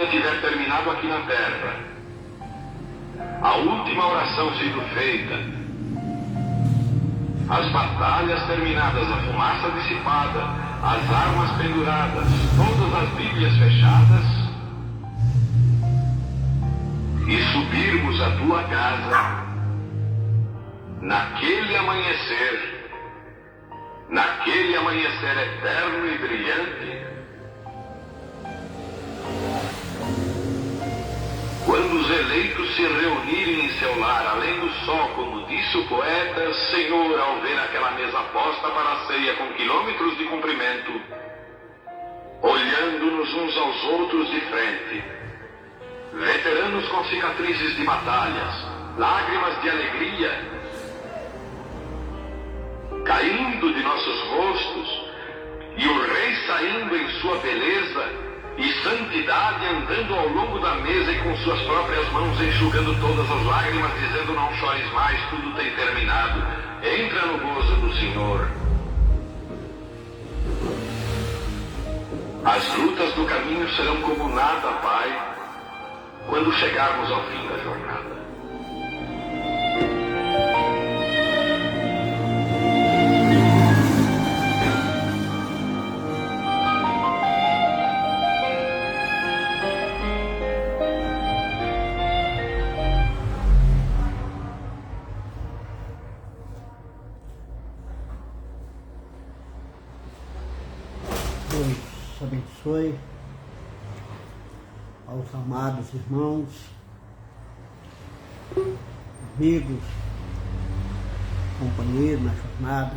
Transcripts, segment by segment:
tiver terminado aqui na terra, a última oração sido feita, as batalhas terminadas, a fumaça dissipada, as armas penduradas, todas as Bíblias fechadas, e subirmos à tua casa, naquele amanhecer eterno e brilhante, quando os eleitos se reunirem em seu lar, além do sol, como disse o poeta, Senhor, ao ver aquela mesa posta para a ceia com quilômetros de comprimento, olhando-nos uns aos outros de frente, veteranos com cicatrizes de batalhas, lágrimas de alegria caindo de nossos rostos, e o rei saindo em sua beleza e santidade, andando ao longo da mesa e com suas próprias mãos enxugando todas as lágrimas, dizendo: não chores mais, tudo tem terminado, entra no gozo do Senhor. As lutas do caminho serão como nada, Pai, quando chegarmos ao fim da jornada. Deus abençoe aos amados irmãos, amigos, companheiros na jornada.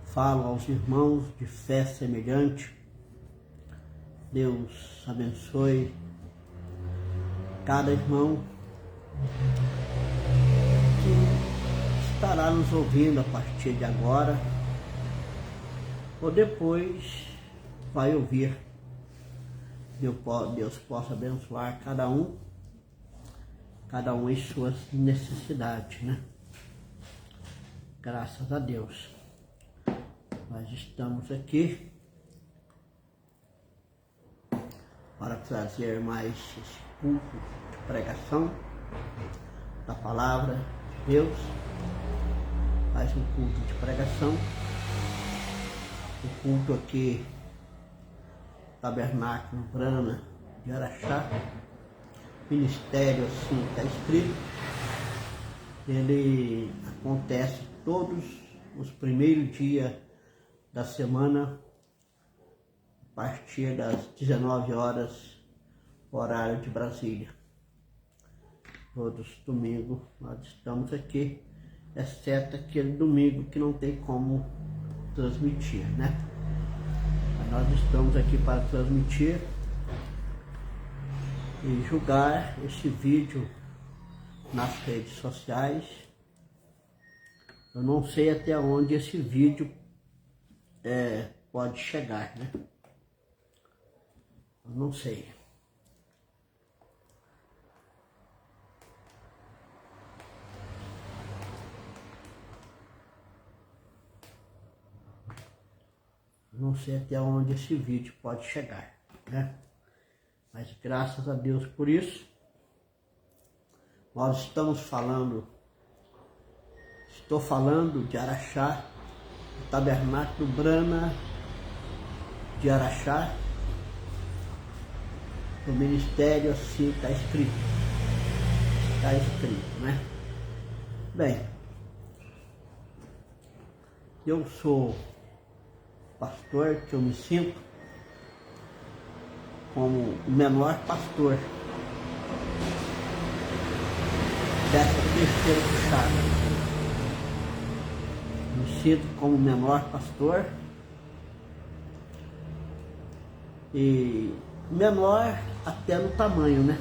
Falo aos irmãos de fé semelhante. Deus abençoe cada irmão que estará nos ouvindo a partir de agora, ou depois vai ouvir. Deus possa abençoar cada um em suas necessidades, né? Graças a Deus. Nós estamos aqui para trazer mais esse culto de pregação da palavra de Deus, mais um culto de pregação. O culto aqui, Tabernáculo Brana de Araxá, ministério assim está escrito. Ele acontece todos os primeiros dias da semana, a partir das 19 horas, horário de Brasília. Todos os domingos nós estamos aqui, exceto aquele domingo que não tem como transmitir, né? Mas nós estamos aqui para transmitir e julgar esse vídeo nas redes sociais. Eu não sei até onde esse vídeo pode chegar, né? Eu não sei. Não sei até onde esse vídeo pode chegar, né? Mas graças a Deus por isso. Nós estou falando de Araxá, do Tabernáculo Brana de Araxá, do ministério, assim está escrito. Está escrito, né? Bem, eu sou pastor, que eu me sinto como o menor pastor dessa terceira puxada. Me sinto como o menor pastor, e menor até no tamanho, né?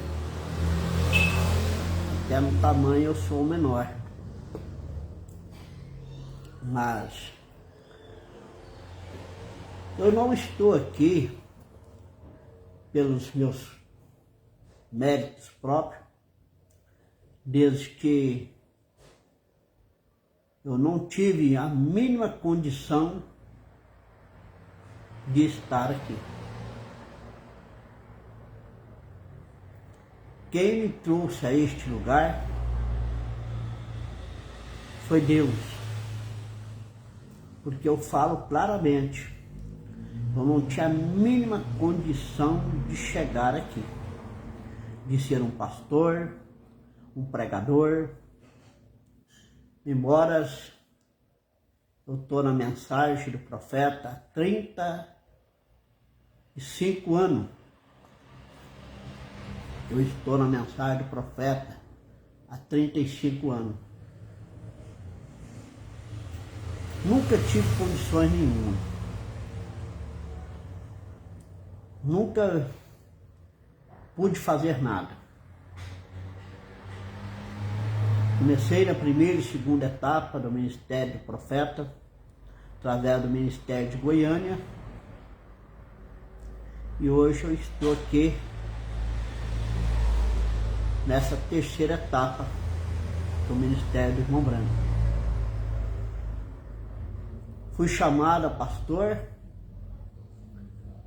Até no tamanho eu sou o menor, mas eu não estou aqui pelos meus méritos próprios, desde que eu não tive a mínima condição de estar aqui. quem me trouxe a este lugar foi Deus. Porque eu falo claramente, eu não tinha a mínima condição de chegar aqui, de ser um pastor, um pregador, embora eu estou na mensagem do profeta há 35 anos. Eu estou na mensagem do profeta há 35 anos. Nunca tive condições nenhuma. Nunca pude fazer nada. Comecei na primeira e segunda etapa do Ministério do Profeta, através do Ministério de Goiânia, e hoje eu estou aqui nessa terceira etapa do Ministério do Irmão Branco. Fui chamado a pastor,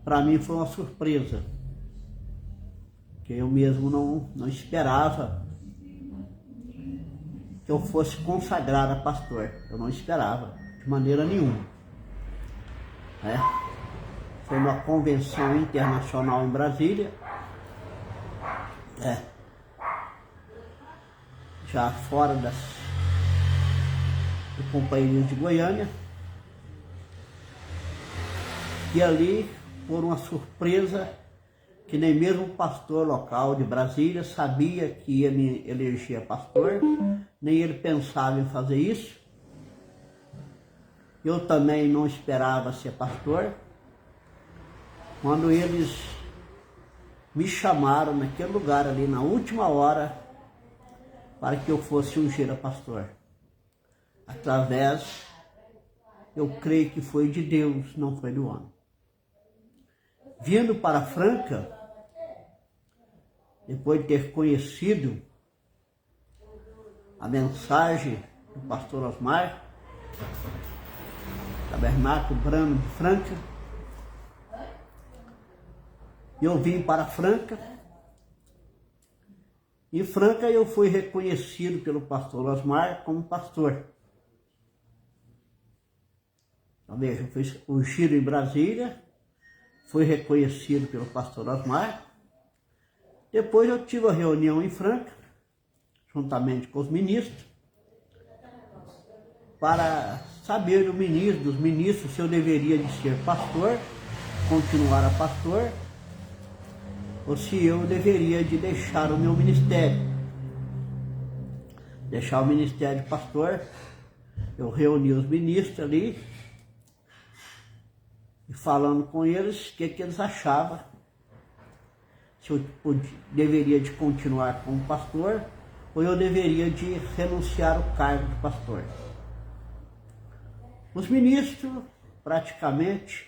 para mim foi uma surpresa, que eu mesmo não esperava que eu fosse consagrado a pastor. Eu não esperava, de maneira nenhuma. Foi uma convenção internacional em Brasília, já fora do companheirismo de Goiânia, e ali, por uma surpresa, que nem mesmo o pastor local de Brasília sabia que ia me eleger pastor, nem ele pensava em fazer isso. Eu também não esperava ser pastor. Quando eles me chamaram naquele lugar ali, na última hora, para que eu fosse ungido a pastor, através, eu creio que foi de Deus, não foi do homem. Vindo para Franca, depois de ter conhecido a mensagem do pastor Osmar, Tabernáculo Brano de Franca, eu vim para Franca. Em Franca eu fui reconhecido pelo pastor Osmar como pastor. Então, veja, eu fui ungido em Brasília, fui reconhecido pelo pastor Osmar. Depois eu tive a reunião em Franca, juntamente com os ministros, para saber dos ministros, se eu deveria de ser pastor, continuar a pastor, ou se eu deveria de deixar o meu ministério. Deixar o ministério de pastor. Eu reuni os ministros ali, e falando com eles, o que eles achavam, se eu deveria de continuar como pastor, ou eu deveria de renunciar ao cargo de pastor. Os ministros, praticamente,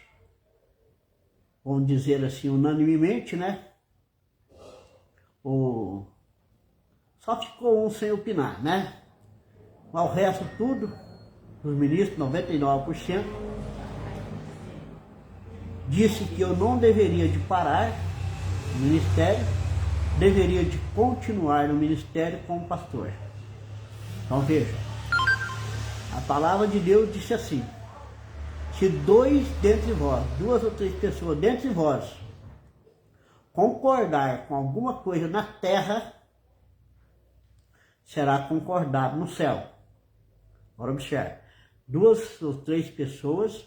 vamos dizer assim, unanimemente, só ficou um sem opinar, Mas o resto tudo, os ministros, 99%, disse que eu não deveria de parar no ministério, deveria de continuar no ministério como pastor. Então veja, a palavra de Deus disse assim: se duas ou três pessoas dentre vós, concordar com alguma coisa na terra, será concordado no céu. Agora observe, 2 ou 3 pessoas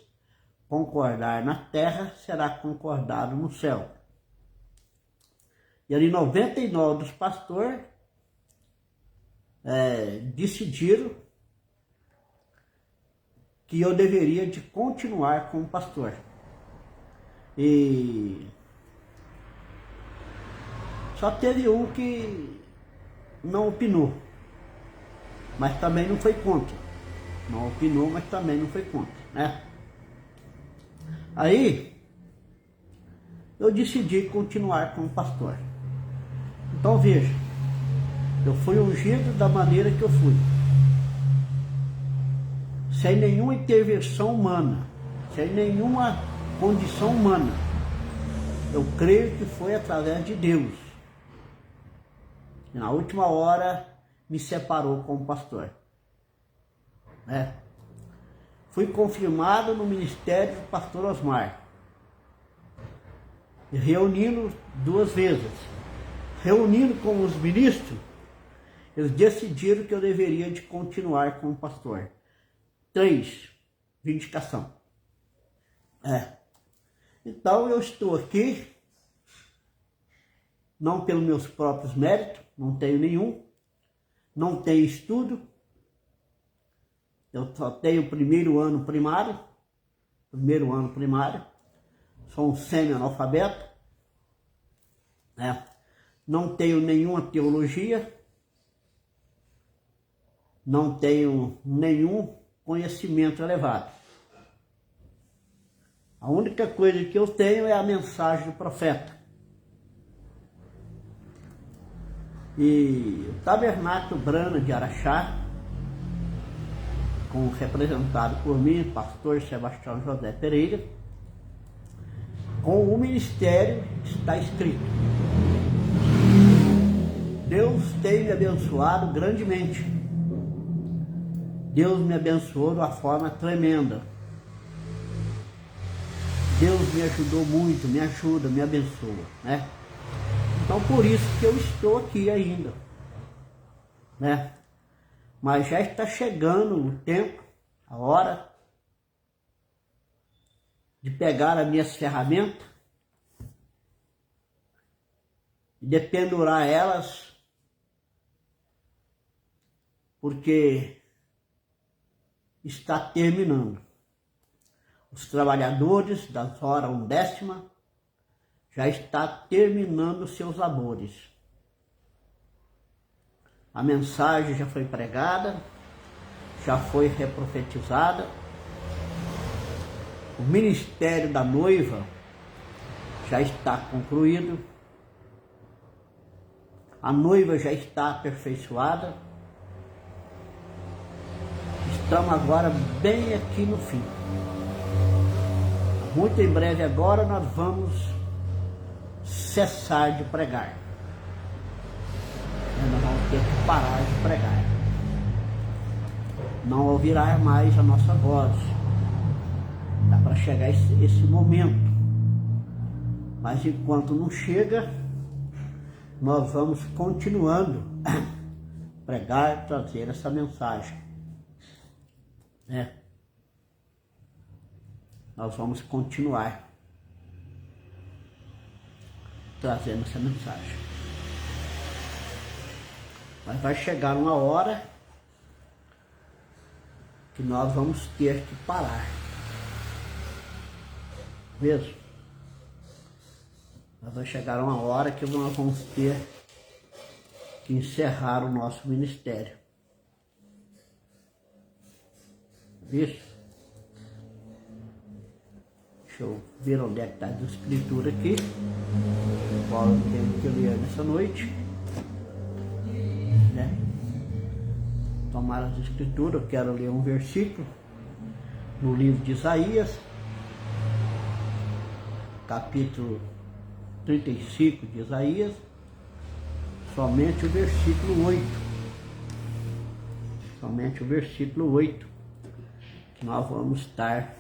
concordar na terra, será concordado no céu. E ali 99 dos pastores decidiram que eu deveria de continuar como pastor. E só teve um que não opinou, mas também não foi contra. Não opinou, mas também não foi contra, Aí, eu decidi continuar como pastor. Então veja, eu fui ungido da maneira que eu fui, sem nenhuma intervenção humana, sem nenhuma condição humana. Eu creio que foi através de Deus. E na última hora me separou como pastor. Fui confirmado no ministério do pastor Osmar, reunindo 2 vezes. Reunindo com os ministros, eles decidiram que eu deveria de continuar como pastor. 3, vindicação. Então eu estou aqui, não pelos meus próprios méritos, não tenho nenhum, não tenho estudo, eu só tenho primeiro ano primário, sou um semi-analfabeto, não tenho nenhuma teologia, não tenho nenhum conhecimento elevado. A única coisa que eu tenho é a mensagem do profeta. E o Tabernáculo Brana de Araxá, representado por mim, pastor Sebastião José Pereira, com o ministério está escrito: Deus tem me abençoado grandemente. Deus me abençoou de uma forma tremenda. Deus me ajudou muito, me ajuda, me abençoa, Então por isso que eu estou aqui ainda, Mas já está chegando o tempo, a hora de pegar as minhas ferramentas e dependurar elas, porque está terminando. Os trabalhadores das horas 1/10 já está terminando seus labores. A mensagem já foi pregada, já foi reprofetizada. O ministério da noiva já está concluído. A noiva já está aperfeiçoada. Estamos agora bem aqui no fim. Muito em breve agora nós vamos cessar de pregar. Nós vamos ter que parar de pregar. Não ouvirá mais a nossa voz. Dá para chegar esse momento. Mas enquanto não chega, nós vamos continuando a pregar, trazer essa mensagem. Nós vamos continuar trazendo essa mensagem. Mas vai chegar uma hora que nós vamos ter que parar. Mesmo? Mas vai chegar uma hora que nós vamos ter que encerrar o nosso ministério. Visto? Deixa eu ver onde é que está a escritura aqui. Qual eu tenho que ler nessa noite. Tomar as escrituras, eu quero ler um versículo no livro de Isaías, capítulo 35 de Isaías, somente o versículo 8. Somente o versículo 8 que nós vamos estar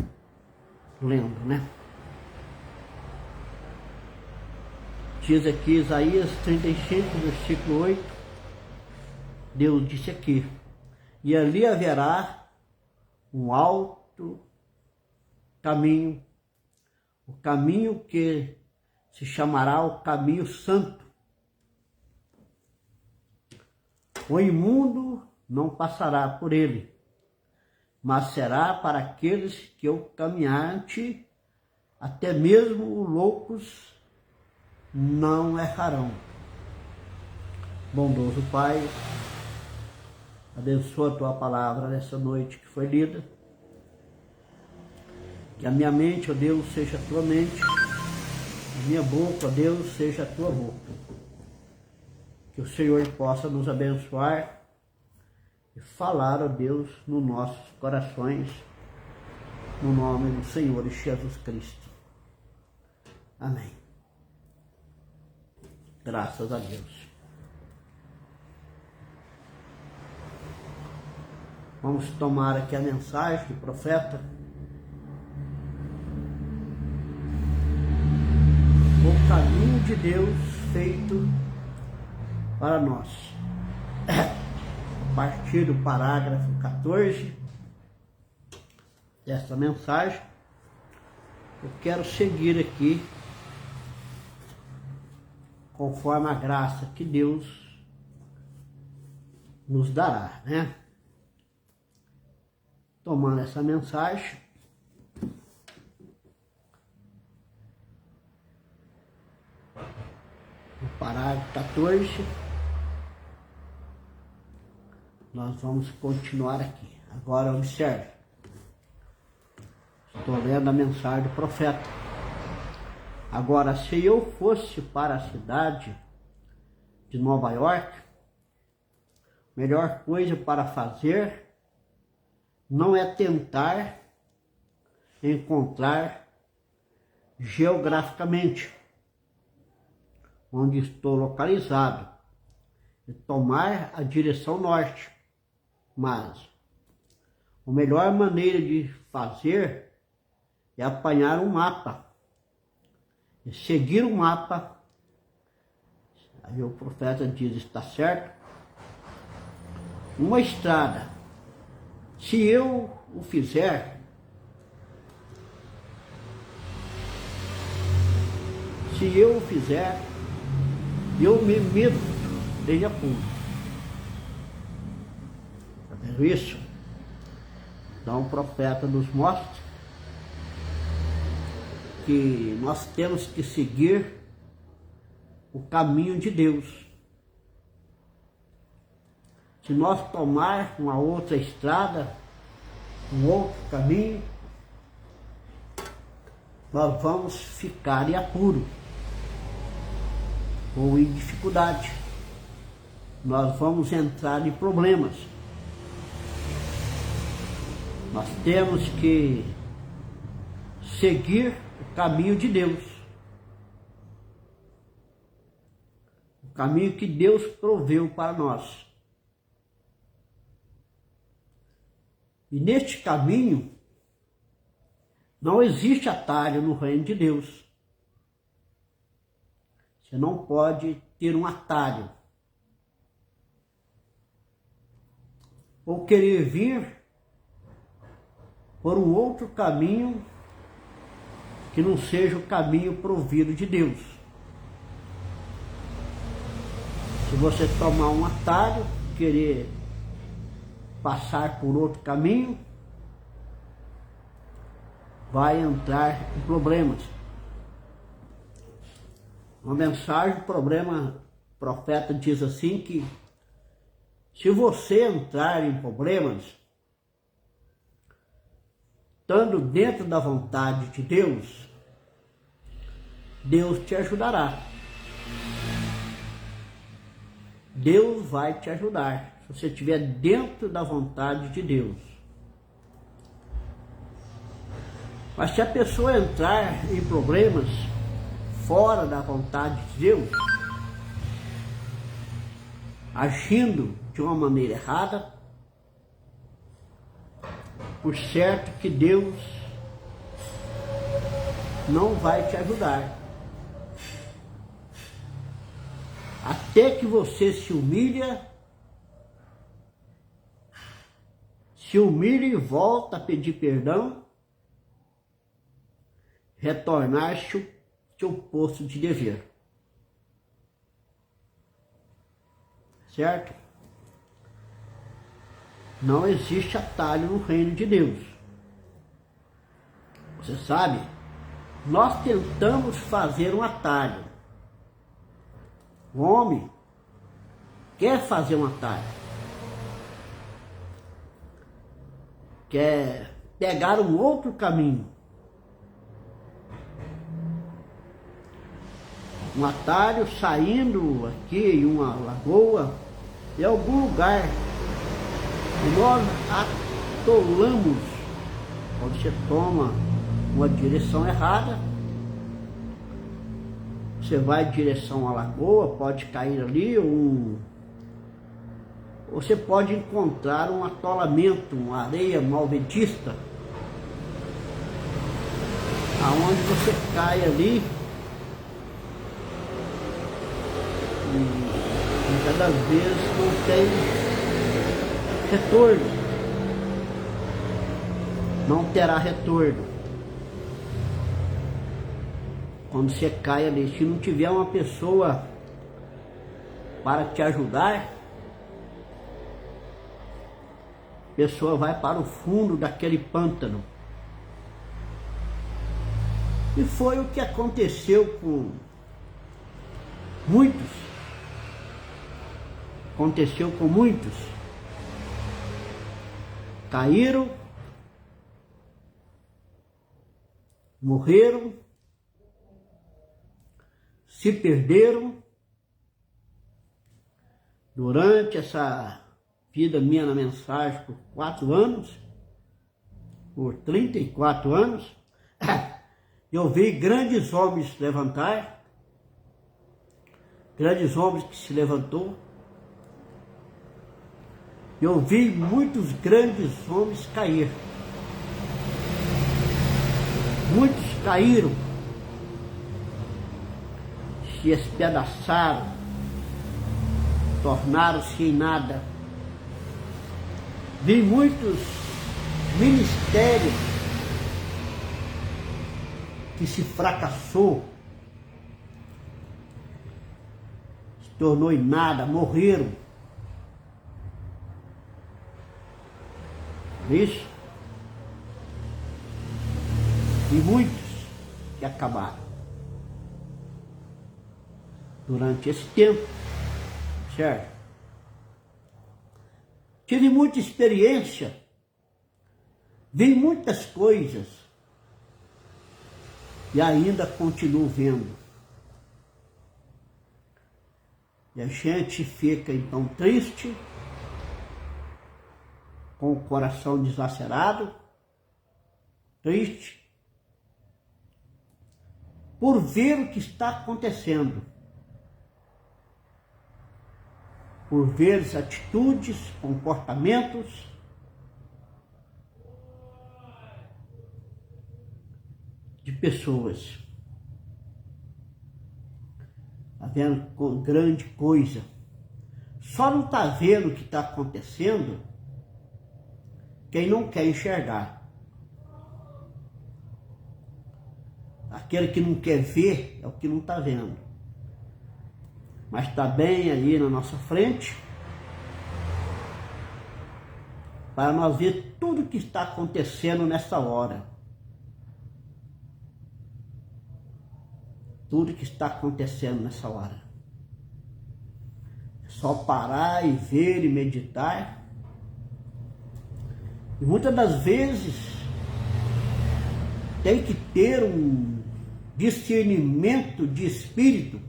lendo, Diz aqui Isaías 35, versículo 8, Deus disse aqui: e ali haverá um alto caminho, o caminho que se chamará o caminho santo. O imundo não passará por ele, mas será para aqueles que o caminhante, até mesmo os loucos não errarão. Bondoso Pai, abençoa a Tua palavra nessa noite que foi lida. Que a minha mente, ó Deus, seja a Tua mente. A minha boca, ó Deus, seja a Tua boca. Que o Senhor possa nos abençoar e falar, ó Deus, nos nossos corações, no nome do Senhor Jesus Cristo. Amém. Graças a Deus. Vamos tomar aqui a mensagem do profeta. O caminho de Deus feito para nós. A partir do parágrafo 14 dessa mensagem, eu quero seguir aqui conforme a graça que Deus nos dará, né? Tomando essa mensagem, no parágrafo 14, nós vamos continuar aqui. Agora observe, estou lendo a mensagem do profeta. Agora, se eu fosse para a cidade de Nova York, melhor coisa para fazer não é tentar encontrar geograficamente onde estou localizado e tomar a direção norte, mas a melhor maneira de fazer é apanhar um mapa e seguir o mapa. Aí o profeta diz, está certo? Uma estrada. Se eu o fizer, eu me meto desde a ponta. Está vendo isso? Então o profeta nos mostra que nós temos que seguir o caminho de Deus. Se nós tomar uma outra estrada, um outro caminho, nós vamos ficar em apuro ou em dificuldade. Nós vamos entrar em problemas. Nós temos que seguir o caminho de Deus. O caminho que Deus proveu para nós. E neste caminho, não existe atalho no reino de Deus. Você não pode ter um atalho. Ou querer vir por um outro caminho que não seja o caminho provido de Deus. Se você tomar um atalho, querer passar por outro caminho, vai entrar em problemas. Uma mensagem, o profeta diz assim que se você entrar em problemas, estando dentro da vontade de Deus, Deus te ajudará. Deus vai te ajudar, se você estiver dentro da vontade de Deus. Mas se a pessoa entrar em problemas fora da vontade de Deus, agindo de uma maneira errada, por certo que Deus não vai te ajudar. Até que você se humilha e volta a pedir perdão, retornar-se ao seu posto de dever. Certo? Não existe atalho no reino de Deus. Você sabe, nós tentamos fazer um atalho. O homem quer fazer um atalho. Quer pegar um outro caminho. Um atalho saindo aqui em uma lagoa, em algum lugar. E nós atolamos. Quando você toma uma direção errada, você vai em direção à lagoa, pode cair ali você pode encontrar um atolamento, uma areia malvedista, aonde você cai ali e muitas das vezes não tem retorno, não terá retorno. Quando você cai ali, se não tiver uma pessoa para te ajudar, a pessoa vai para o fundo daquele pântano. E foi o que aconteceu com muitos. Aconteceu com muitos. Caíram, morreram, se perderam. Durante essa vida minha na mensagem por 4 anos, por 34 anos, eu vi grandes homens se levantar, grandes homens que se levantou. Eu vi muitos grandes homens cair. Muitos caíram, se espedaçaram, tornaram-se em nada. Vi muitos ministérios que se fracassou, se tornou em nada, morreram. Isso. E muitos que acabaram durante esse tempo, certo? Tive muita experiência, vi muitas coisas e ainda continuo vendo. E a gente fica então triste, com o coração deslacerado, triste, por ver o que está acontecendo, por ver as atitudes, comportamentos de pessoas. Está vendo com grande coisa. Só não está vendo o que está acontecendo quem não quer enxergar. Aquele que não quer ver é o que não está vendo. Mas está bem ali na nossa frente para nós ver tudo o que está acontecendo nessa hora. Tudo que está acontecendo nessa hora. É só parar e ver e meditar. E muitas das vezes tem que ter um discernimento de espírito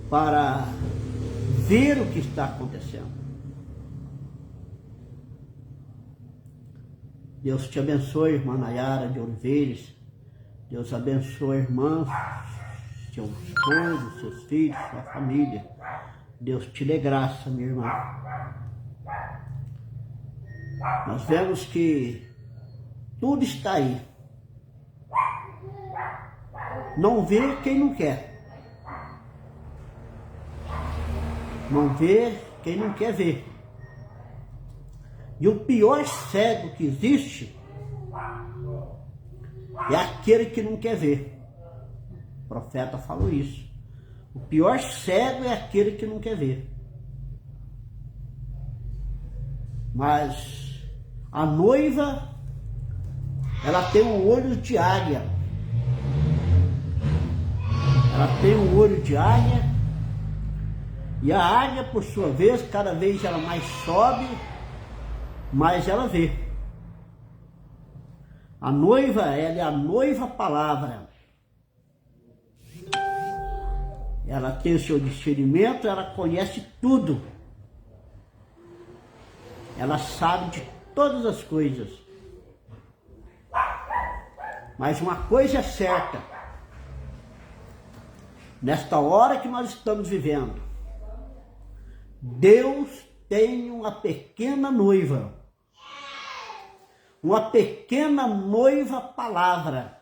para ver o que está acontecendo. Deus te abençoe, irmã Nayara de Oliveiras. Deus abençoe, irmã, seu esposo, seus filhos, sua família. Deus te dê graça, minha irmã. Nós vemos que tudo está aí. Não vê quem não quer. Não vê quem não quer ver. E o pior cego que existe é aquele que não quer ver. O profeta falou isso. O pior cego é aquele que não quer ver. Mas a noiva, ela tem um olho de águia. Ela tem um olho de águia. E a águia, por sua vez, cada vez ela mais sobe, mais ela vê. A noiva, ela é a noiva palavra. Ela tem o seu discernimento, ela conhece tudo. Ela sabe de todas as coisas. Mas uma coisa é certa. Nesta hora que nós estamos vivendo, Deus tem uma pequena noiva. Uma pequena noiva palavra.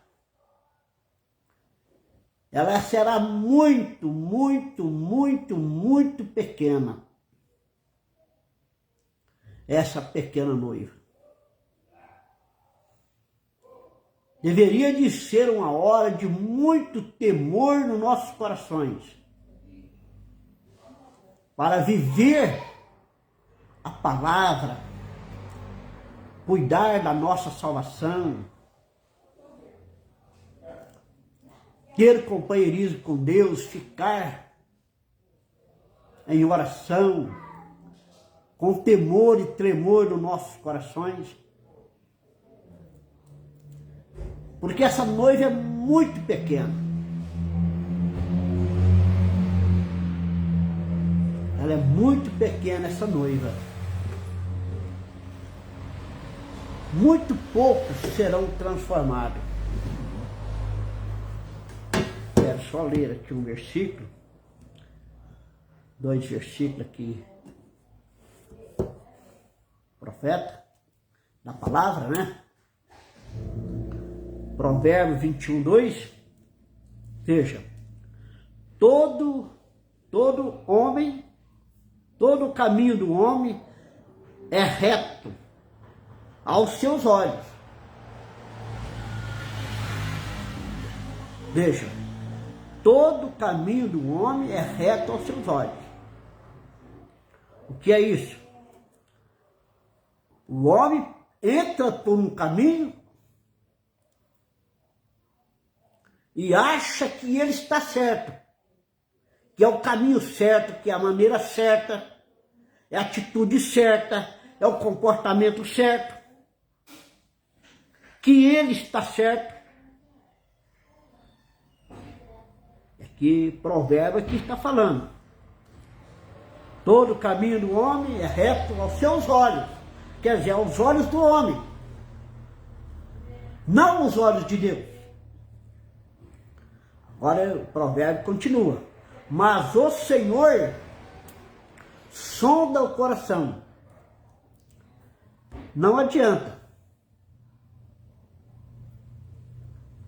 Ela será muito, muito, muito, muito pequena. Essa pequena noiva. Deveria de ser uma hora de muito temor nos nossos corações. Para viver a palavra, cuidar da nossa salvação, ter companheirismo com Deus, ficar em oração, com temor e tremor nos nossos corações. Porque essa noiva é muito pequena. Ela é muito pequena, essa noiva. Muito poucos serão transformados. Quero só ler aqui um versículo. 2 versículos aqui. Profeta, da palavra, né? Provérbios 21, 2. Veja, todo homem, todo caminho do homem é reto aos seus olhos. Veja, todo caminho do homem é reto aos seus olhos. O que é isso? O homem entra por um caminho e acha que ele está certo, que é o caminho certo, que é a maneira certa, é a atitude certa, é o comportamento certo, que ele está certo. É que provérbio aqui está falando. Todo caminho do homem é reto aos seus olhos, quer dizer, aos olhos do homem, não aos olhos de Deus. Agora o provérbio continua. Mas o Senhor sonda o coração. Não adianta.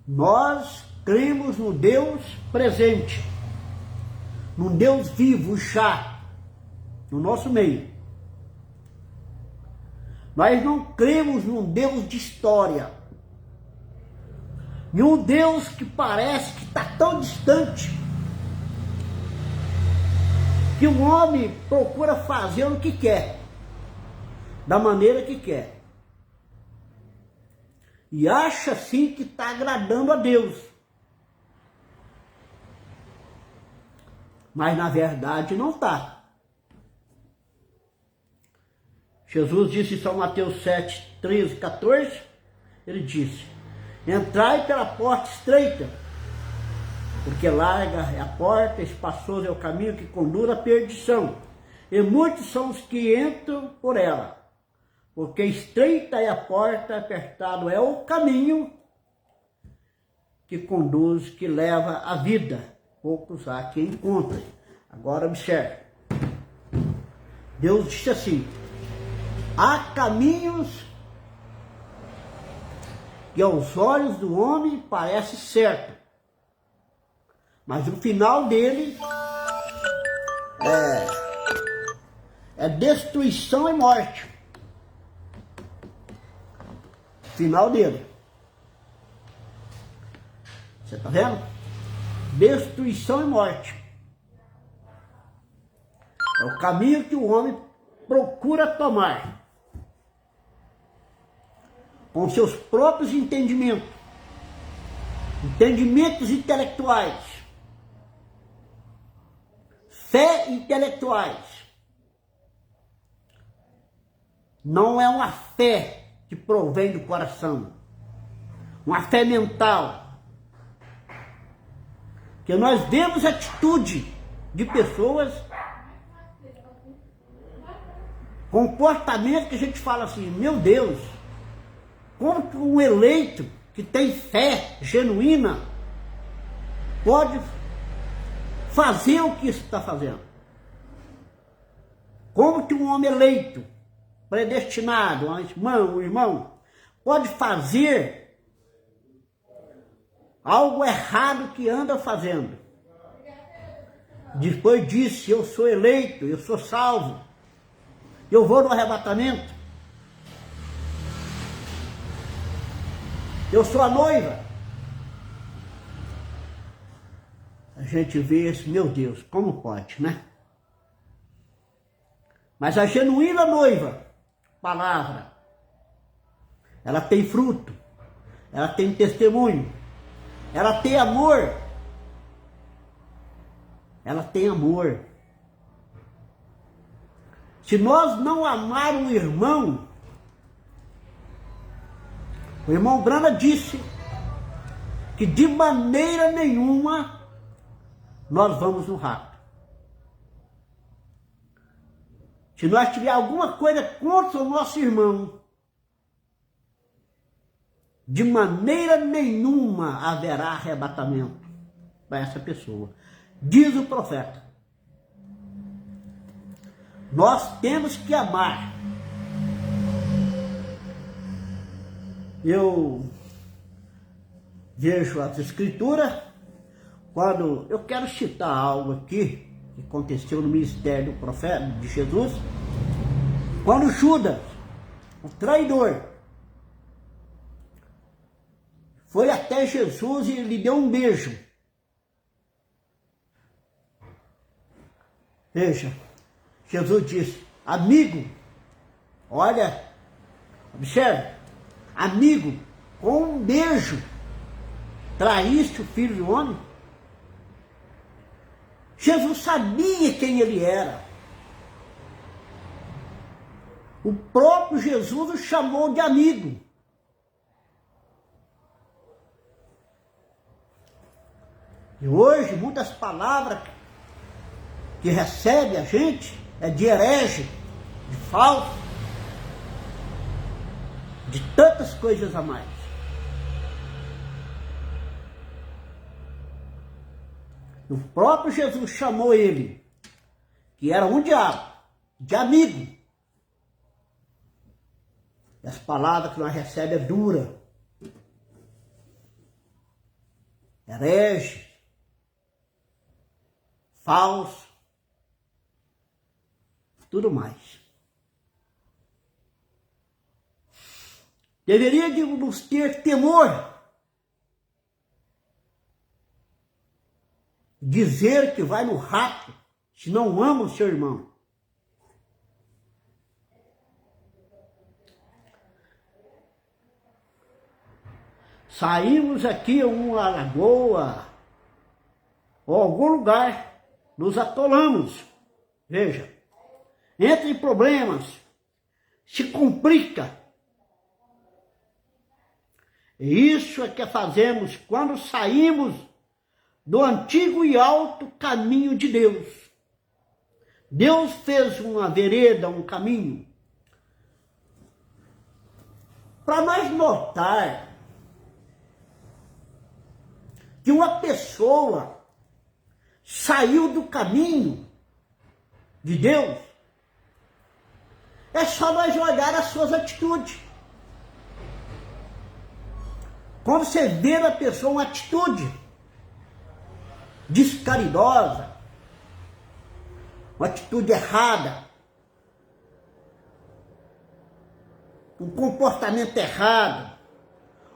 Nós cremos no Deus presente, no Deus vivo, já, no nosso meio. Nós não cremos num Deus de história. E um Deus que parece que está tão distante, que o homem procura fazer o que quer, da maneira que quer. E acha assim que está agradando a Deus. Mas na verdade não está. Jesus disse em São Mateus 7, 13, 14, ele disse: entrai pela porta estreita, porque larga é a porta, espaçoso é o caminho que conduz à perdição, e muitos são os que entram por ela. Porque estreita é a porta, apertado é o caminho que conduz, que leva à vida. Poucos há que encontrem. Agora observe. Deus disse assim: há caminhos que aos olhos do homem parece certo, mas o final dele é destruição e morte. O final dele. Você está vendo? Destruição e morte. É o caminho que o homem procura tomar, com seus próprios entendimentos intelectuais, fé intelectuais. Não é uma fé que provém do coração, uma fé mental. Que nós vemos atitude de pessoas, comportamento que a gente fala assim: meu Deus, como que um eleito que tem fé genuína pode fazer o que está fazendo? Como que um homem eleito, predestinado, um irmão, pode fazer algo errado que anda fazendo? Depois disse, eu sou eleito, eu sou salvo, eu vou no arrebatamento, eu sou a noiva. A gente vê esse, meu Deus, como pode, né? Mas a genuína noiva, palavra, ela tem fruto, ela tem testemunho, ela tem amor, ela tem amor. Se nós não amar o irmão Grana disse que de maneira nenhuma nós vamos no rato. Se nós tiver alguma coisa contra o nosso irmão, de maneira nenhuma haverá arrebatamento para essa pessoa. Diz o profeta. Nós temos que amar. Eu vejo as escrituras, quando eu quero citar algo aqui, que aconteceu no ministério do profeta, de Jesus, quando Judas, o traidor, foi até Jesus e lhe deu um beijo. Veja, Jesus disse, amigo, olha, observe, amigo, com um beijo, traíste o Filho do Homem? Jesus sabia quem ele era. O próprio Jesus o chamou de amigo. E hoje, muitas palavras que recebe a gente é de herege, de falso, de tantas coisas a mais. O próprio Jesus chamou ele, que era um diabo, de amigo. E as palavras que nós recebemos é dura, herege, falso, tudo mais. Deveria de nos ter temor, dizer que vai no rato, se não ama o seu irmão. Saímos aqui a uma lagoa, ou algum lugar, nos atolamos. Veja, entra em problemas, se complica. E isso é que fazemos quando saímos do antigo e alto caminho de Deus. Deus fez uma vereda, um caminho, para nós notar que uma pessoa saiu do caminho de Deus. É só nós olhar as suas atitudes. Quando você vê na pessoa uma atitude descaridosa, uma atitude errada, um comportamento errado,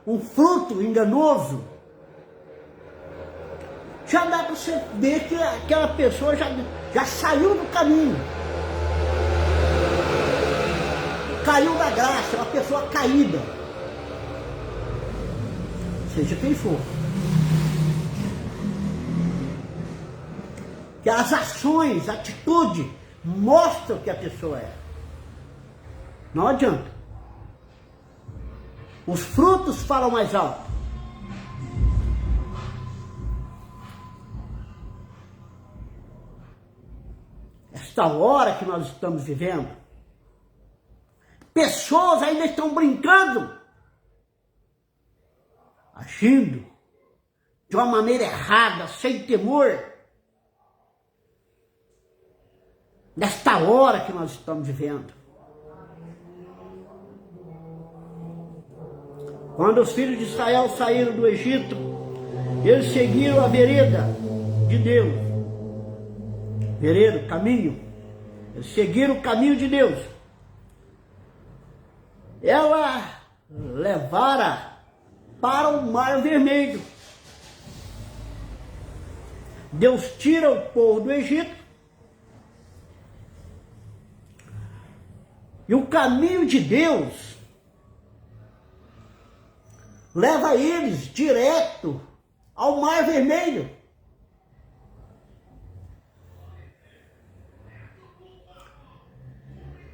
um fruto enganoso, já dá para você ver que aquela pessoa já saiu do caminho. Caiu da graça, é uma pessoa caída. Seja quem for. Que as ações, a atitude, mostram que a pessoa é. Não adianta. Os frutos falam mais alto. Esta hora que nós estamos vivendo, pessoas ainda estão brincando, agindo de uma maneira errada, sem temor. nesta hora que nós estamos vivendo. Quando os filhos de Israel saíram do Egito, eles seguiram a vereda de Deus. Vereda, caminho. Eles seguiram o caminho de Deus. Ela levara para o Mar Vermelho. Deus tira o povo do Egito. E o caminho de Deus leva eles direto ao Mar Vermelho.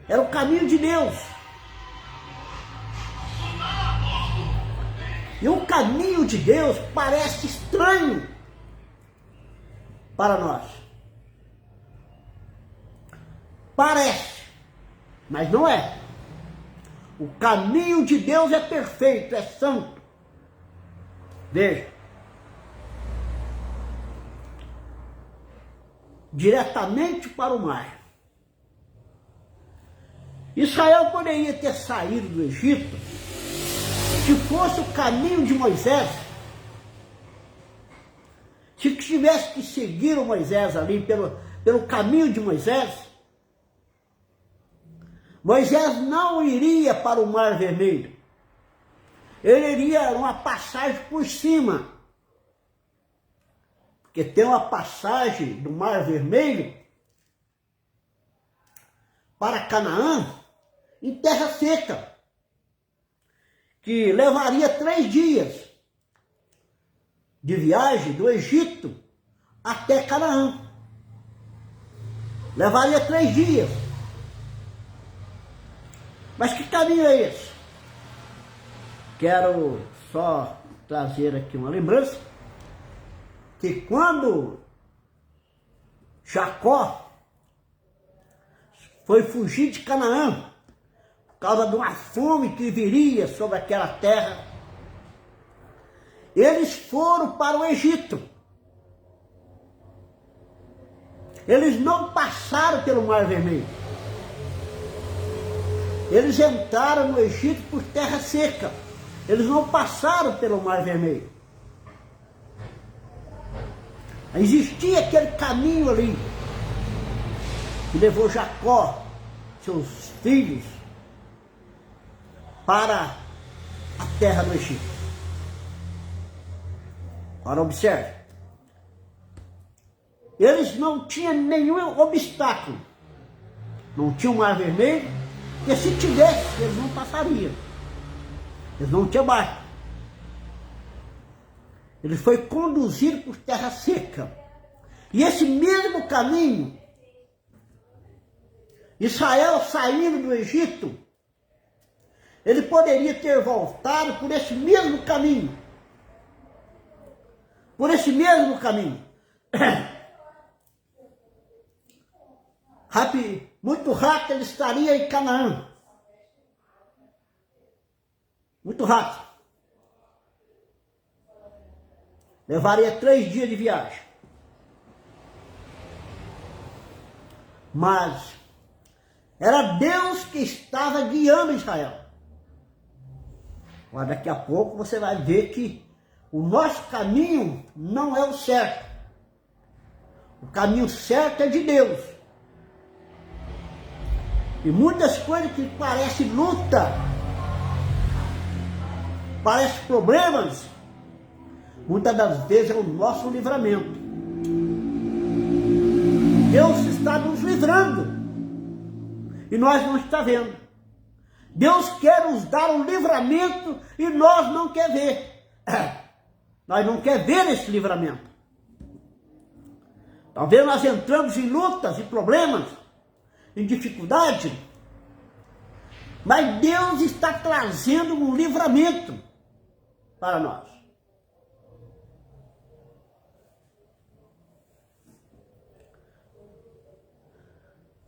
Era o caminho de Deus. E o caminho de Deus parece estranho para nós. Parece, mas não é. O caminho de Deus é perfeito, é santo. Veja. Diretamente para o mar. Israel poderia ter saído do Egito se fosse o caminho de Moisés. Se tivesse que seguir o Moisés ali pelo caminho de Moisés, Moisés não iria para o Mar Vermelho. Ele iria uma passagem por cima. Porque tem uma passagem do Mar Vermelho para Canaã em terra seca, que levaria 3 dias de viagem do Egito até Canaã. Levaria 3 dias. Mas que caminho é esse? Quero só trazer aqui uma lembrança, que quando Jacó foi fugir de Canaã, por causa de uma fome que viria sobre aquela terra, eles foram para o Egito. Eles não passaram pelo Mar Vermelho. Eles entraram no Egito por terra seca. Eles não passaram pelo Mar Vermelho. Existia aquele caminho ali que levou Jacó, seus filhos, para a terra do Egito. Agora observe. Eles não tinham nenhum obstáculo. Não tinham Mar Vermelho, porque se tivesse, eles não passariam. Eles não tinham barco. Ele foi conduzido por terra seca. E esse mesmo caminho, Israel saindo do Egito, ele poderia ter voltado por esse mesmo caminho. Por esse mesmo caminho. Muito rápido ele estaria em Canaã. Muito rápido. Levaria 3 dias de viagem. Mas era Deus que estava guiando Israel. Mas daqui a pouco você vai ver que o nosso caminho não é o certo. O caminho certo é de Deus. E muitas coisas que parecem luta, parecem problemas, muitas das vezes é o nosso livramento. Deus está nos livrando e nós não estamos vendo. Deus quer nos dar um livramento e nós não quer ver. Nós não quer ver esse livramento. Talvez nós entramos em lutas e problemas, em dificuldade, mas Deus está trazendo um livramento para nós.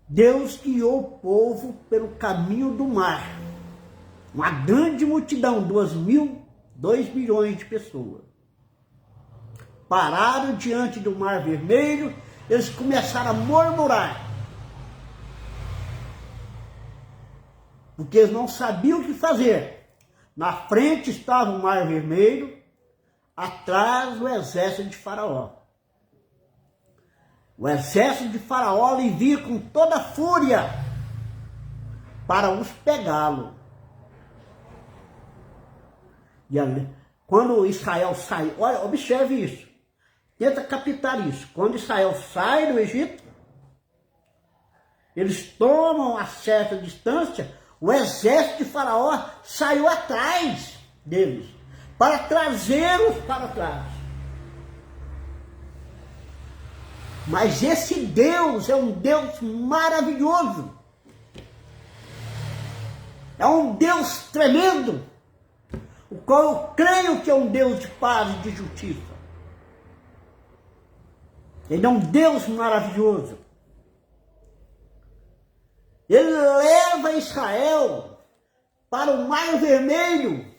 Deus guiou o povo pelo caminho do mar. Uma grande multidão, 2 milhões de pessoas. Pararam diante do Mar Vermelho, eles começaram a murmurar. porque eles não sabiam o que fazer. Na frente estava o Mar Vermelho, atrás o exército de Faraó. O exército de Faraó lhe via com toda a fúria para os pegá-lo. E ali, quando Israel sai, olha, observe isso, tenta captar isso. Quando Israel sai do Egito, eles tomam a certa distância, o exército de Faraó saiu atrás deles, para trazê-los para trás. Mas esse Deus é um Deus maravilhoso. É um Deus tremendo, o qual eu creio que é um Deus de paz e de justiça. Ele é um Deus maravilhoso. Ele leva Israel para o Mar Vermelho,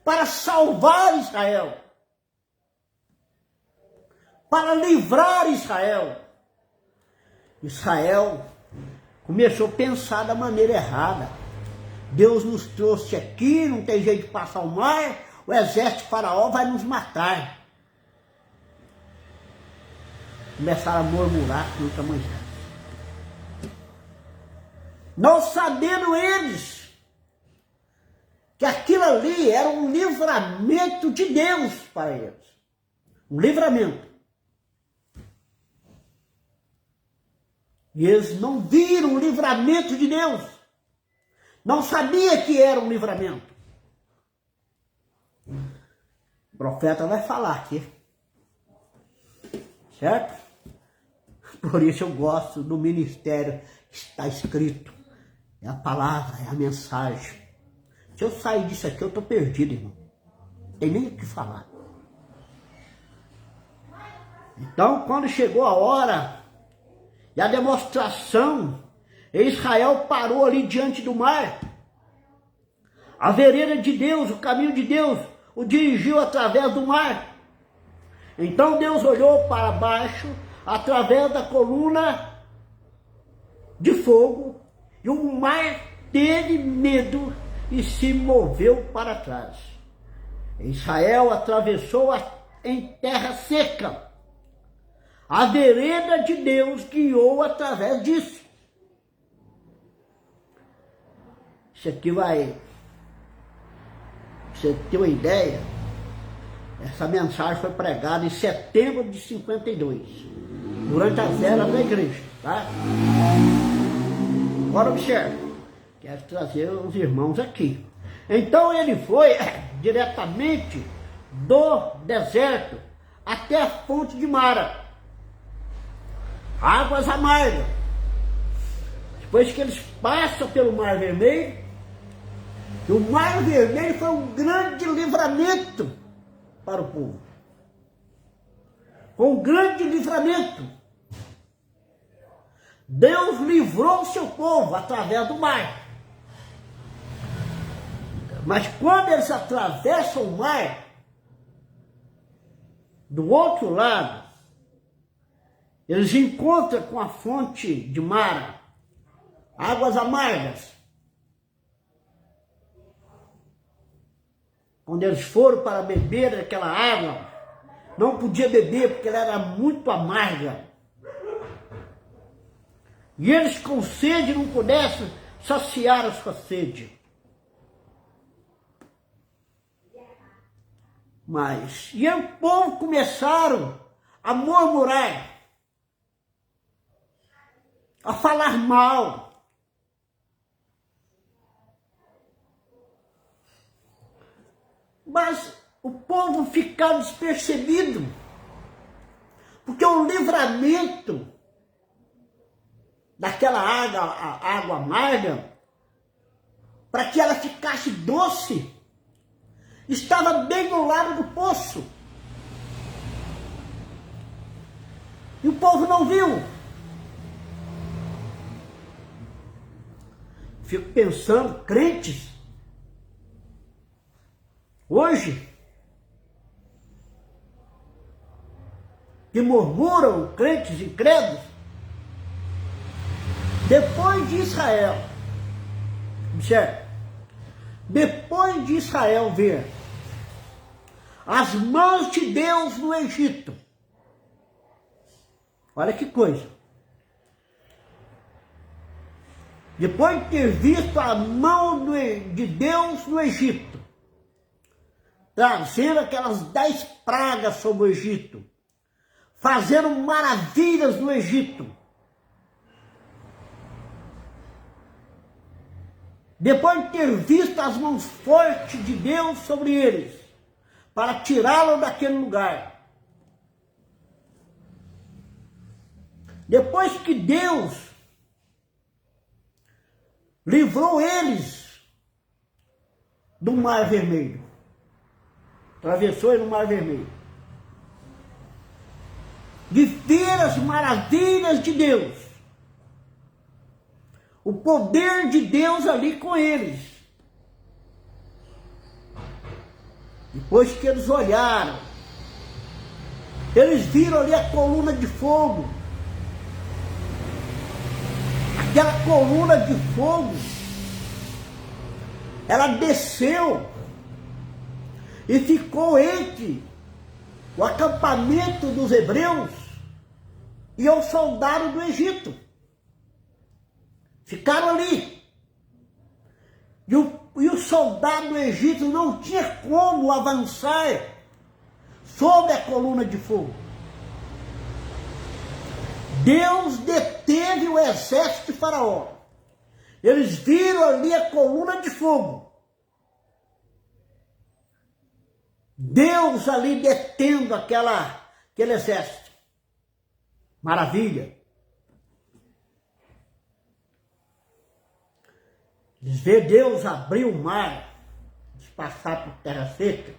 para salvar Israel, para livrar Israel. Israel começou a pensar da maneira errada. Deus nos trouxe aqui, não tem jeito de passar o mar, o exército de Faraó vai nos matar. Começaram a murmurar contra Moisés. Não sabendo eles que aquilo ali era um livramento de Deus para eles. Um livramento. E eles não viram o livramento de Deus. Não sabia que era um livramento. O profeta vai falar aqui. Certo? Por isso eu gosto do ministério que está escrito. É a palavra, é a mensagem. Se eu sair disso aqui, eu estou perdido, irmão. Não tem nem o que falar. Então, quando chegou a hora e a demonstração, Israel parou ali diante do mar. A vereda de Deus, o caminho de Deus, o dirigiu através do mar. Então Deus olhou para baixo, através da coluna de fogo, e o mar teve medo e se moveu para trás. Israel atravessou em terra seca. A vereda de Deus guiou através disso. Isso aqui vai... Pra você ter uma ideia, essa mensagem foi pregada em setembro de 52, durante as eras da igreja, tá? Agora observe, quero trazer os irmãos aqui. Então ele foi diretamente do deserto até a fonte de Mara, águas amargas. Depois que eles passam pelo Mar Vermelho, o Mar Vermelho foi um grande livramento para o povo. Foi um grande livramento. Deus livrou o seu povo através do mar. Mas quando eles atravessam o mar, do outro lado, eles encontram com a fonte de Mara, águas amargas. Quando eles foram para beber aquela água, não podia beber porque ela era muito amarga. E eles com sede não pudessem saciar a sua sede. Mas, e o povo começaram a murmurar, a falar mal. Mas o povo ficava despercebido, porque o livramento daquela água amarga, para que ela ficasse doce, estava bem no lado do poço. E o povo não viu. Fico pensando, crentes, hoje, que murmuram, crentes incrédulos, depois de Israel Observe. Depois de Israel ver as mãos de Deus no Egito, olha que coisa. Depois de ter visto a mão de Deus no Egito, trazendo aquelas 10 pragas sobre o Egito, fazendo maravilhas no Egito, depois de ter visto as mãos fortes de Deus sobre eles, para tirá-lo daquele lugar, depois que Deus livrou eles do Mar Vermelho, atravessou ele no Mar Vermelho, de ver as maravilhas de Deus, o poder de Deus ali com eles. Depois que eles olharam, eles viram ali a coluna de fogo. Aquela coluna de fogo, ela desceu e ficou entre o acampamento dos hebreus e os soldados do Egito. Ficaram ali. E o soldado do Egito não tinha como avançar sob a coluna de fogo. Deus deteve o exército de Faraó. Eles viram ali a coluna de fogo. Deus ali detendo aquele exército. Maravilha. Eles vê Deus abrir o mar, passar por terra seca.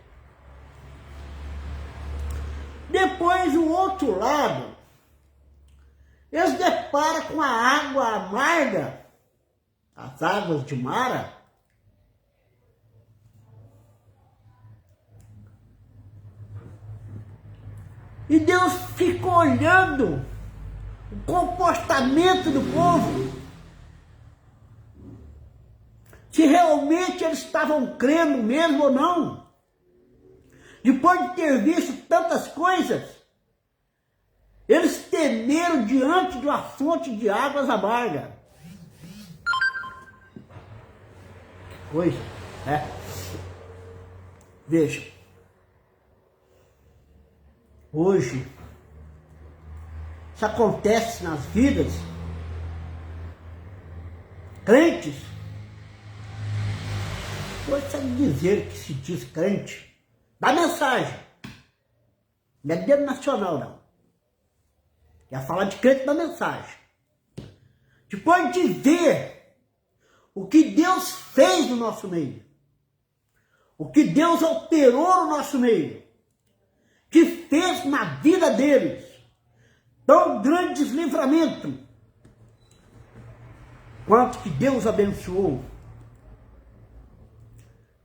Depois, o outro lado, eles deparam com a água amarga, as águas de Mara. E Deus ficou olhando o comportamento do povo, se realmente eles estavam crendo mesmo ou não. Depois de ter visto tantas coisas, eles temeram diante de uma fonte de águas amargas. Que coisa, né? Veja, hoje, isso acontece nas vidas crentes. Hoje sabe dizer que se diz crente, dá mensagem, não é dedo nacional não. Quer falar de crente da mensagem. Depois de ver o que Deus fez no nosso meio, o que Deus operou no nosso meio, que fez na vida deles tão grandes livramentos, quanto que Deus abençoou.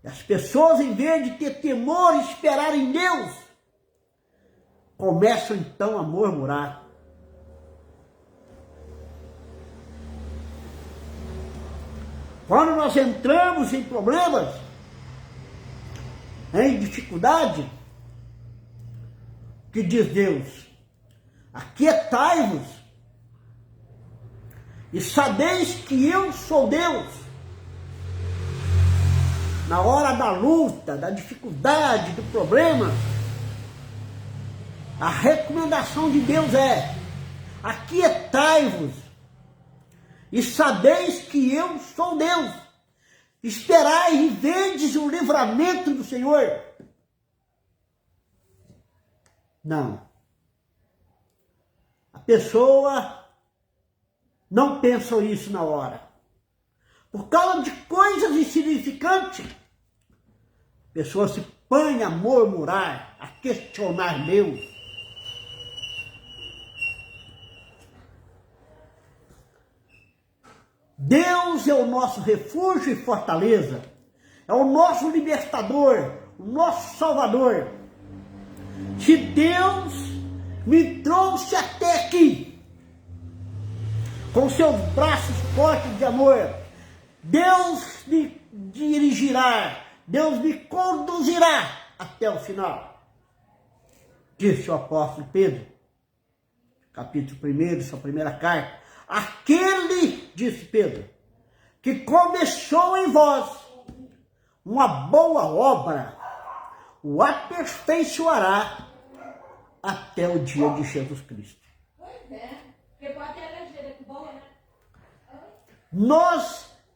E as pessoas, em vez de ter temor e esperar em Deus, começam então a murmurar. Quando nós entramos em problemas, em dificuldade, que diz Deus? Aquietai-vos e sabeis que eu sou Deus. Na hora da luta, da dificuldade, do problema, a recomendação de Deus é: aquietai-vos e sabeis que eu sou Deus. Esperai e vedes o livramento do Senhor. Não. A pessoa não pensa isso na hora. Por causa de coisas insignificantes, a pessoa se põe a murmurar, a questionar Deus. Deus é o nosso refúgio e fortaleza, é o nosso libertador, o nosso salvador. Se Deus me trouxe até aqui, com seus braços fortes de amor, Deus me dirigirá, Deus me conduzirá até o final. Disse o apóstolo Pedro, capítulo 1, sua primeira carta. Aquele, disse Pedro, que começou em vós uma boa obra, o aperfeiçoará até o dia de Jesus Cristo.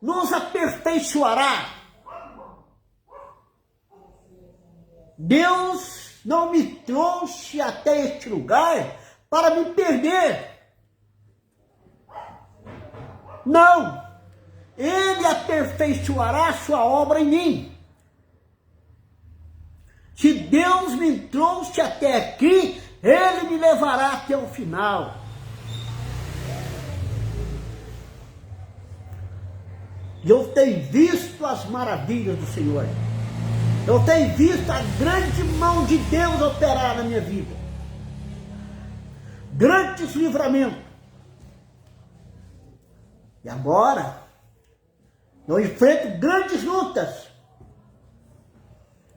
Nos aperfeiçoará. Deus não me trouxe até este lugar para me perder. Não. Ele aperfeiçoará a sua obra em mim. Se Deus me trouxe até aqui, Ele me levará até o final. E eu tenho visto as maravilhas do Senhor. Eu tenho visto a grande mão de Deus operar na minha vida. Grandes livramentos. E agora, eu enfrento grandes lutas.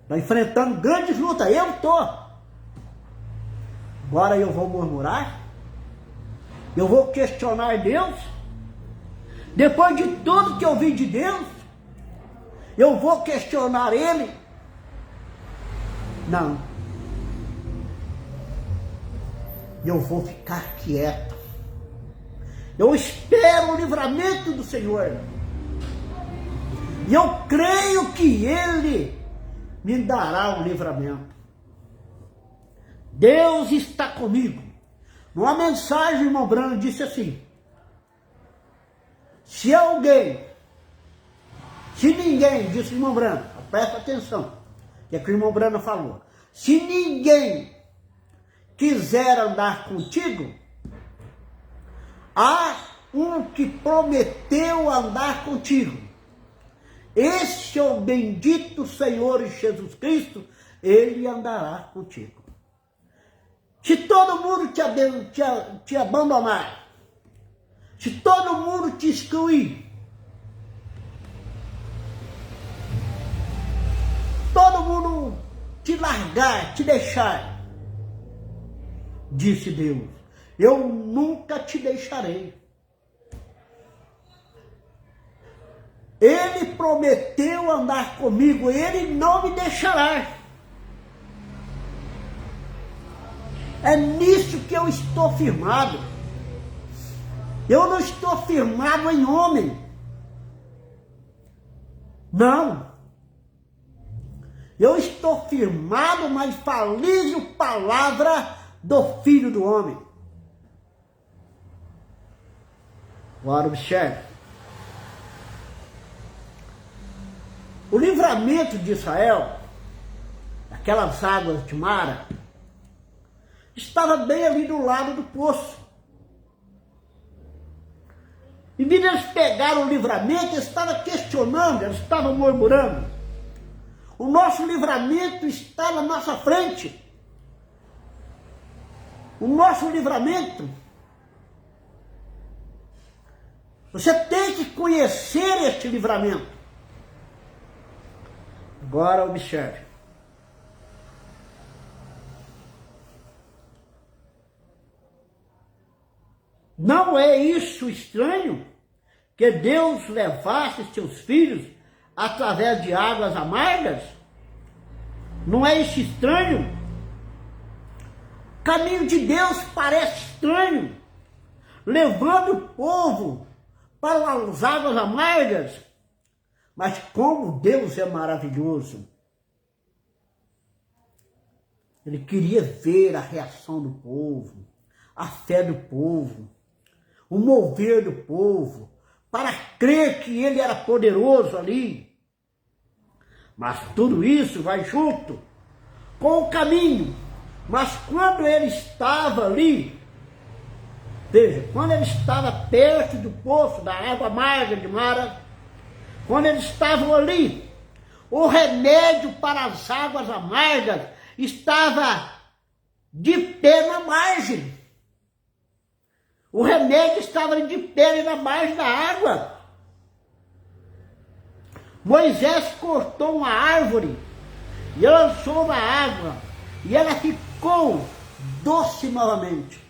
Estou enfrentando grandes lutas. Eu estou. Agora eu vou murmurar. Eu vou questionar Deus. Depois de tudo que eu vi de Deus, eu vou questionar Ele. Não. Eu vou ficar quieto. Eu espero o livramento do Senhor. E eu creio que Ele me dará o livramento. Deus está comigo. Numa mensagem, o irmão Brano disse assim: se ninguém, disse o irmão Brano, presta atenção, que é o que o irmão Brano falou. Se ninguém quiser andar contigo, há um que prometeu andar contigo. Esse é o bendito Senhor Jesus Cristo, Ele andará contigo. Se todo mundo te abandonar, se todo mundo te excluir, todo mundo te largar, te deixar, disse Deus, eu nunca te deixarei. Ele prometeu andar comigo, Ele não me deixará. É nisso que eu estou firmado. Eu não estou firmado em homem. Não. Eu estou firmado na infalível palavra do Filho do Homem. Agora observe. O livramento de Israel, aquelas águas de Mara, estava bem ali do lado do poço. E quando eles pegaram o livramento, eles estavam questionando, eles estavam murmurando. O nosso livramento está na nossa frente. O nosso livramento. Você tem que conhecer este livramento. Agora observe. Não é isso estranho que Deus levasse seus filhos através de águas amargas? Não é isso estranho? O caminho de Deus parece estranho, levando o povo para as águas amargas. Mas como Deus é maravilhoso. Ele queria ver a reação do povo, a fé do povo, o mover do povo, para crer que Ele era poderoso ali. Mas tudo isso vai junto com o caminho. Mas quando ele estava ali, veja, quando ele estava perto do poço, da água amarga de Mara, quando eles estavam ali, o remédio para as águas amargas estava de pé na margem. O remédio estava de pé na margem da água. Moisés cortou uma árvore e lançou na água e ela ficou doce novamente.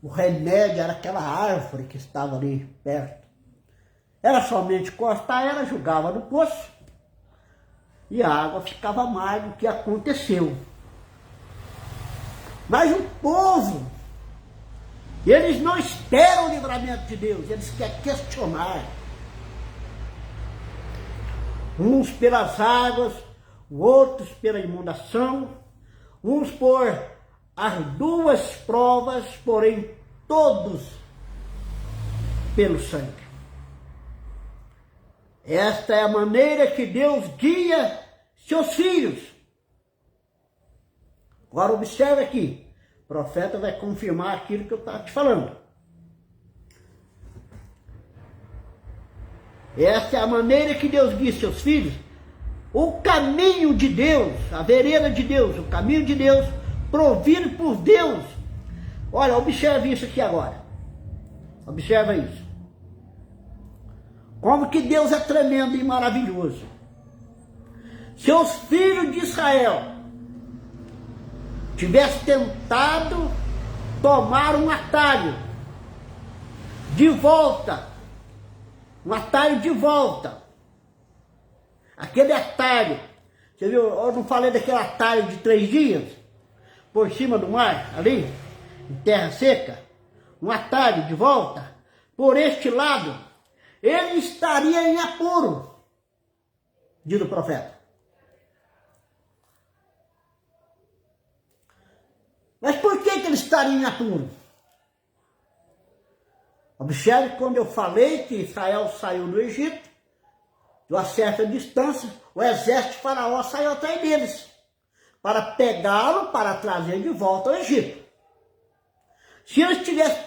O remédio era aquela árvore que estava ali perto. Era somente cortar ela, jogava no poço e a água ficava amarga. O que aconteceu? Mas o povo, eles não esperam o livramento de Deus, eles querem questionar. Uns pelas águas, outros pela inundação, uns por as duas provas, porém todos pelo sangue. Esta é a maneira que Deus guia seus filhos. Agora observe aqui, o profeta vai confirmar aquilo que eu estava te falando. Esta é a maneira que Deus guia seus filhos. O caminho de Deus, a vereda de Deus, o caminho de Deus, provido por Deus. Olha, observe isso aqui agora. Observa isso. Como que Deus é tremendo e maravilhoso. Se os filhos de Israel tivessem tentado tomar um atalho de volta, aquele atalho, você viu, eu não falei daquele atalho de 3 dias, por cima do mar, ali, em terra seca, um atalho de volta, por este lado, ele estaria em apuro, diz o profeta. Mas por que ele estaria em apuro? Observe quando eu falei que Israel saiu do Egito, de uma certa distância, o exército de Faraó saiu atrás deles, para pegá-lo, para trazer de volta ao Egito. Se eles tivessem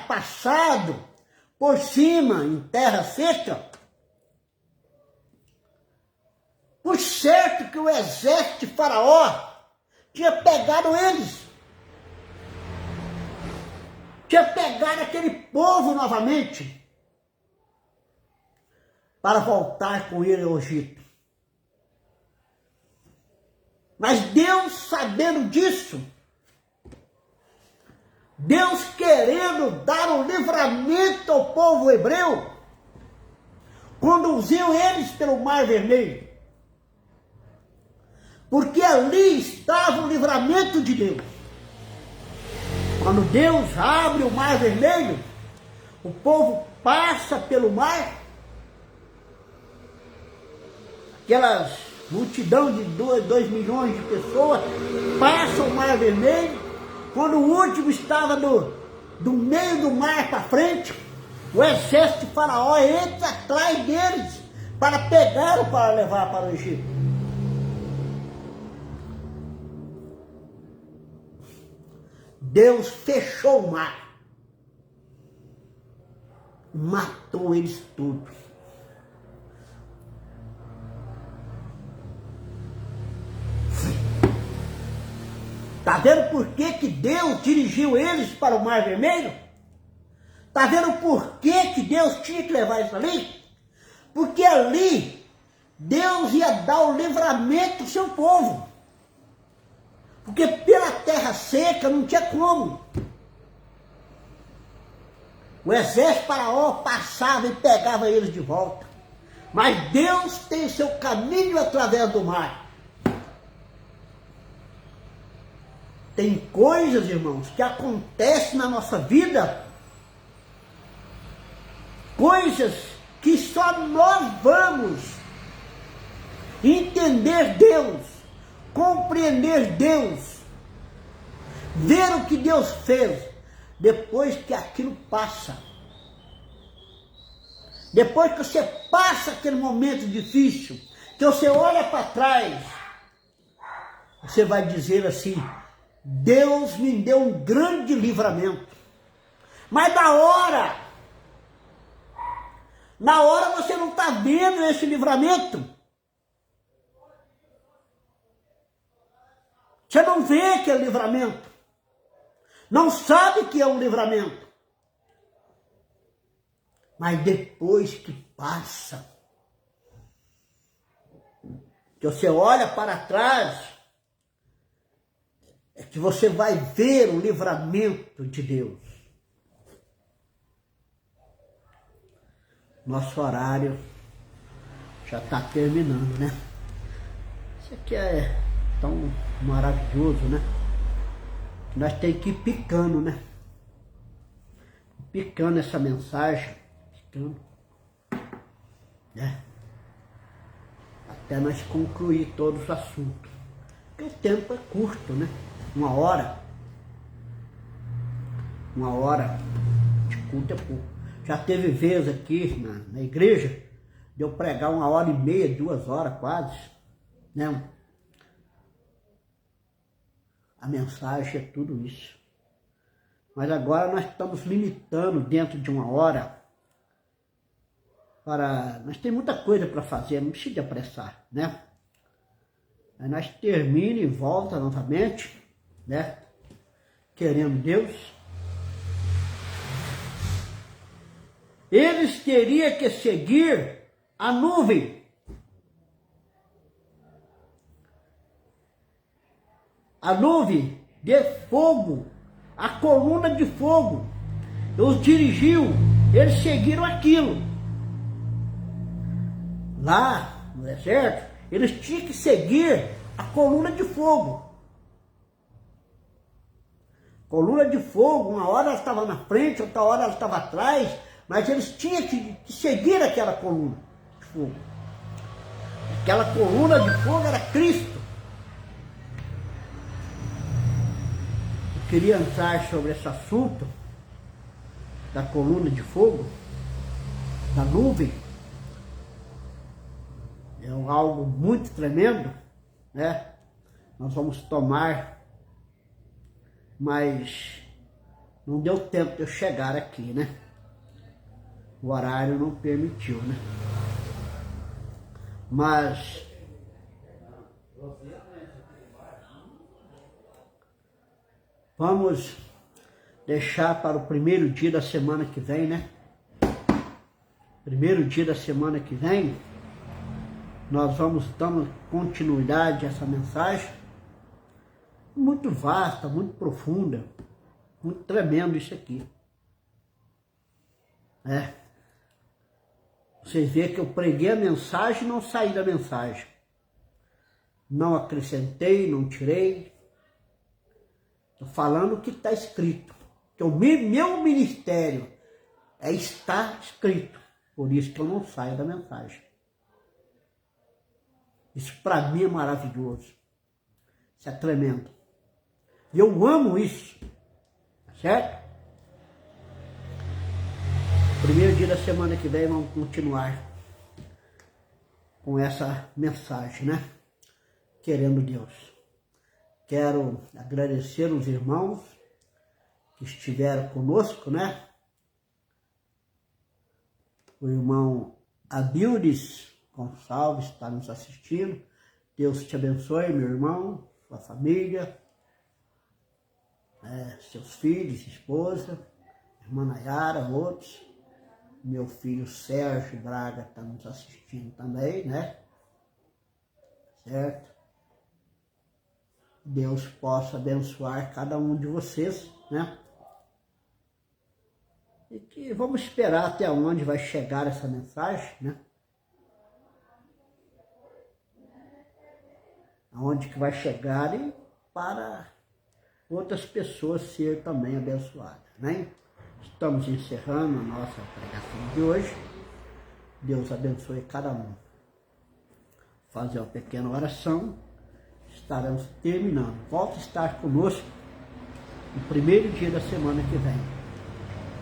passado por cima, em terra seca, por certo que o exército de Faraó tinha pegado eles. Tinha pegado aquele povo novamente para voltar com ele ao Egito. Mas Deus, sabendo disso, Deus querendo dar um livramento ao povo hebreu, conduziu eles pelo Mar Vermelho. Porque ali estava o livramento de Deus. Quando Deus abre o Mar Vermelho, o povo passa pelo mar, aquelas multidão de 2 milhões de pessoas passam o Mar Vermelho. Quando o último estava do meio do mar para frente, o exército de Faraó entra atrás deles para pegá-lo para levar para o Egito. Deus fechou o mar, matou eles todos. Está vendo por que Deus dirigiu eles para o Mar Vermelho? Está vendo por que Deus tinha que levar isso ali? Porque ali Deus ia dar o livramento ao seu povo. Porque pela terra seca não tinha como. O exército de Faraó passava e pegava eles de volta. Mas Deus tem seu caminho através do mar. Tem coisas, irmãos, que acontecem na nossa vida, coisas que só nós vamos entender Deus, compreender Deus, ver o que Deus fez, depois que aquilo passa. Depois que você passa aquele momento difícil, que você olha para trás, você vai dizer assim: Deus me deu um grande livramento. Mas na hora você não está vendo esse livramento. Você não vê que é livramento. Não sabe que é um livramento. Mas depois que passa, que você olha para trás, é que você vai ver o livramento de Deus. Nosso horário já está terminando, né? Isso aqui é tão maravilhoso, né? Nós temos que ir picando, né? Picando essa mensagem, picando, né? Até nós concluir todos os assuntos. Porque o tempo é curto, né? Uma hora de culto é pouco. Já teve vez aqui na igreja de eu pregar 1h30, 2 horas quase, né? A mensagem é tudo isso. Mas agora nós estamos limitando dentro de 1 hora. Nós temos muita coisa para fazer, não precisa apressar, né? Aí nós termina e volta novamente, né? Querendo Deus. Eles teriam que seguir a nuvem. A nuvem de fogo, a coluna de fogo. Os dirigiu, eles seguiram aquilo. Lá no deserto, eles tinham que seguir a coluna de fogo. Coluna de fogo, uma hora ela estava na frente, outra hora ela estava atrás, mas eles tinham que seguir aquela coluna de fogo. Aquela coluna de fogo era Cristo. Eu queria entrar sobre esse assunto da coluna de fogo, da nuvem. É algo muito tremendo, né? Nós vamos tomar, mas não deu tempo de eu chegar aqui, né? O horário não permitiu, né? Mas vamos deixar para o primeiro dia da semana que vem, né? Primeiro dia da semana que vem, nós vamos dando continuidade a essa mensagem. Muito vasta, muito profunda, muito tremendo isso aqui. Vocês veem que eu preguei a mensagem e não saí da mensagem. Não acrescentei, não tirei. Estou falando o que está escrito. Que o meu ministério está escrito. Por isso que eu não saio da mensagem. Isso para mim é maravilhoso. Isso é tremendo. E eu amo isso. Certo? Primeiro dia da semana que vem vamos continuar com essa mensagem, né? Querendo Deus. Quero agradecer os irmãos que estiveram conosco, né? O irmão Abildes Gonçalves está nos assistindo. Deus te abençoe, meu irmão, sua família, seus filhos, esposa, irmã Nayara, outros. Meu filho Sérgio Braga está nos assistindo também, né? Certo? Deus possa abençoar cada um de vocês, né? E que vamos esperar até onde vai chegar essa mensagem, né? Aonde que vai chegar e para outras pessoas ser também abençoadas, né? Estamos encerrando a nossa pregação de hoje. Deus abençoe cada um. Fazer uma pequena oração. Estaremos terminando. Volte a estar conosco no primeiro dia da semana que vem.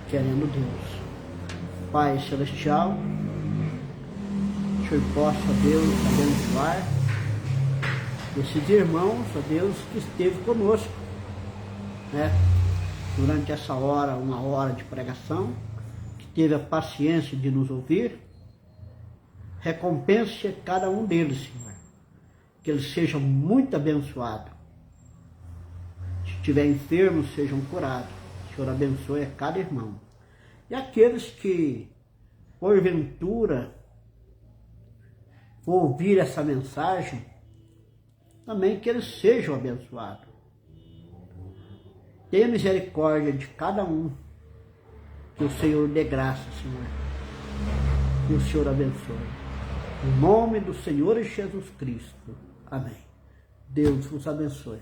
Querendo Deus. Pai Celestial, o Senhor possa, Deus, abençoar esses irmãos, ó Deus, que esteve conosco, né? Durante essa hora, 1 hora de pregação, que teve a paciência de nos ouvir. Recompense cada um deles, Senhor. Que eles sejam muito abençoados. Se estiver enfermos, sejam curados. O Senhor abençoe a cada irmão. E aqueles que porventura for ouvir essa mensagem, também que eles sejam abençoados. Tenha misericórdia de cada um. Que o Senhor dê graça, Senhor. Que o Senhor abençoe. Em nome do Senhor Jesus Cristo. Amém. Deus vos abençoe.